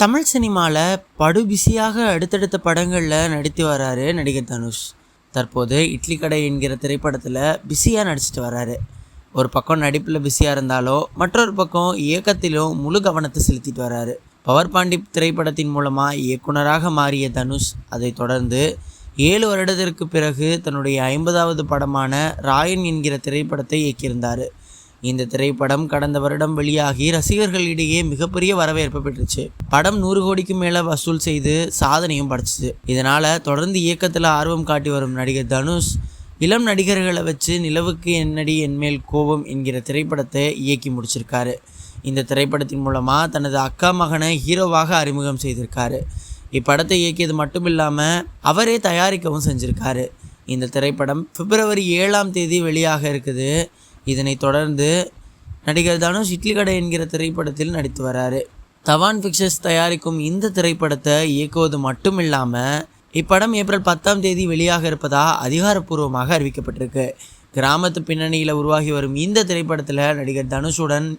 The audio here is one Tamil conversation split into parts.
தமிழ் சினிமாவில் படு பிஸியாக அடுத்தடுத்த படங்களில் நடித்து வராரு நடிகர் தனுஷ். தற்போது இட்லி கடை என்கிற திரைப்படத்தில் பிஸியாக நடிச்சிட்டு வராரு. ஒரு பக்கம் நடிப்பில் பிஸியாக இருந்தாலோ மற்றொரு பக்கம் இயக்கத்திலும் முழு கவனத்தை செலுத்திட்டு வராரு. பவர் பாண்டி திரைப்படத்தின் மூலமாக இயக்குனராக மாறிய தனுஷ் அதை தொடர்ந்து 7 வருடத்திற்கு பிறகு தன்னுடைய 50வது படமான ராயன் என்கிற திரைப்படத்தை இயக்கியிருந்தார். இந்த திரைப்படம் கடந்த வருடம் வெளியாகி ரசிகர்களிடையே மிகப்பெரிய வரவேற்பு பெற்றுச்சு. படம் 100 கோடிக்கு மேலே வசூல் செய்து சாதனையும் படைச்சிச்சு. இதனால் தொடர்ந்து இயக்கத்தில் ஆர்வம் காட்டி வரும் நடிகர் தனுஷ் இளம் நடிகர்களை வச்சு நிலவுக்கு என்னடி என்மேல் கோபம் என்கிற திரைப்படத்தை இயக்கி முடிச்சிருக்காரு. இந்த திரைப்படத்தின் மூலமாக தனது அக்கா மகனை ஹீரோவாக அறிமுகம் செய்திருக்காரு. இப்படத்தை இயக்கியது மட்டும் இல்லாமல் அவரே தயாரிக்கவும் செஞ்சுருக்காரு. இந்த திரைப்படம் பிப்ரவரி 7ஆம் தேதி வெளியாக இருக்குது. இதனைத் தொடர்ந்து நடிகர் தனுஷ் இட்லி கடை என்கிற திரைப்படத்தில் நடித்து வராரு. தவான் பிக்சர்ஸ் தயாரிக்கும் இந்த திரைப்படத்தை இயக்குவது மட்டும் இல்லாமல் இப்படம் ஏப்ரல் 10ஆம் தேதி வெளியாக இருப்பதா அதிகாரப்பூர்வமாக அறிவிக்கப்பட்டிருக்கு. கிராமத்து பின்னணியில் உருவாகி வரும் இந்த திரைப்படத்தில் நடிகர் தனுஷுடன்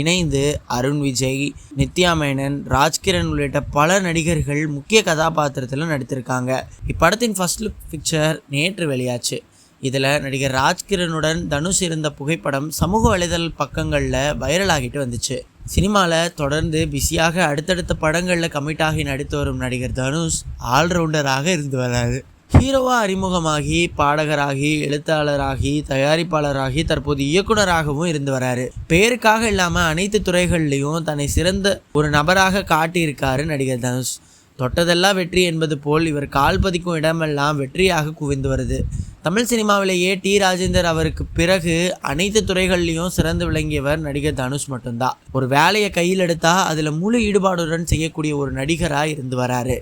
இணைந்து அருண் விஜய், நித்யா மேனன், ராஜ்கிரண் உள்ளிட்ட பல நடிகர்கள் முக்கிய கதாபாத்திரத்தில் நடித்திருக்காங்க. இப்படத்தின் ஃபர்ஸ்ட் லுக் பிக்சர் நேற்று வெளியாச்சு. இதில் நடிகர் ராஜ்கிரனுடன் தனுஷ் இருந்த புகைப்படம் சமூக வலைதள பக்கங்களில் வைரலாகிட்டு வந்துச்சு. சினிமாவில் தொடர்ந்து பிஸியாக அடுத்தடுத்த படங்களில் கமிட் ஆகி நடித்து வரும் நடிகர் தனுஷ் ஆல்ரவுண்டராக இருந்து வராரு. ஹீரோவாக அறிமுகமாகி பாடகராகி எழுத்தாளராகி தயாரிப்பாளராகி தற்போது இயக்குனராகவும் இருந்து வராரு. பேருக்காக இல்லாமல் அனைத்து துறைகள்லையும் தன்னை சிறந்த ஒரு நபராக காட்டியிருக்காரு நடிகர் தனுஷ். தொட்டதெல்லாம் வெற்றி என்பது போல் இவர் கால் பதிக்கும் இடமெல்லாம் வெற்றியாக குவிந்து வருது. தமிழ் சினிமாவிலேயே டி ராஜேந்தர் அவருக்கு பிறகு அனைத்து துறைகள்லையும் சிறந்து விளங்கியவர் நடிகர் தனுஷ் மட்டும்தான். ஒரு வேலையை கையில் எடுத்தால் அதில் முழு ஈடுபாடுடன் செய்யக்கூடிய ஒரு நடிகராக இருந்து வராரு.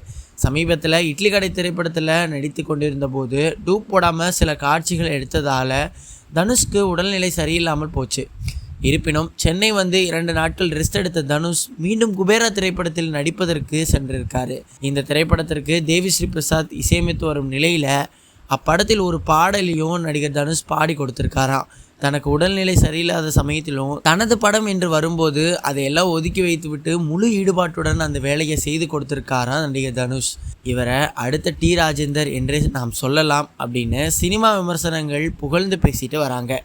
சமீபத்தில் இட்லி கடை திரைப்படத்தில் நடித்து கொண்டிருந்த போது டூப் போடாமல் சில காட்சிகள் எடுத்ததால் தனுஷ்க்கு உடல்நிலை சரியில்லாமல் போச்சு. இருப்பினும் சென்னை வந்து 2 நாட்கள் ரெஸ்ட் எடுத்த தனுஷ் மீண்டும் குபேரா திரைப்படத்தில் நடிப்பதற்கு சென்றிருக்காரு. இந்த திரைப்படத்திற்கு தேவி ஸ்ரீ பிரசாத் இசையமைத்து வரும் நிலையில் அப்படத்தில் ஒரு பாடலையும் நடிகர் தனுஷ் பாடி கொடுத்துருக்காராம். தனக்கு உடல்நிலை சரியில்லாத சமயத்திலும் தனது படம் என்று வரும்போது அதையெல்லாம் ஒதுக்கி வைத்துவிட்டு முழு ஈடுபாட்டுடன் அந்த வேலையை செய்து கொடுத்துருக்காராம் நடிகர் தனுஷ். இவரை அடுத்த டி ராஜேந்தர் என்றே நாம் சொல்லலாம் அப்படின்னு சினிமா விமர்சனங்கள் புகழ்ந்து பேசிட்டு வராங்க.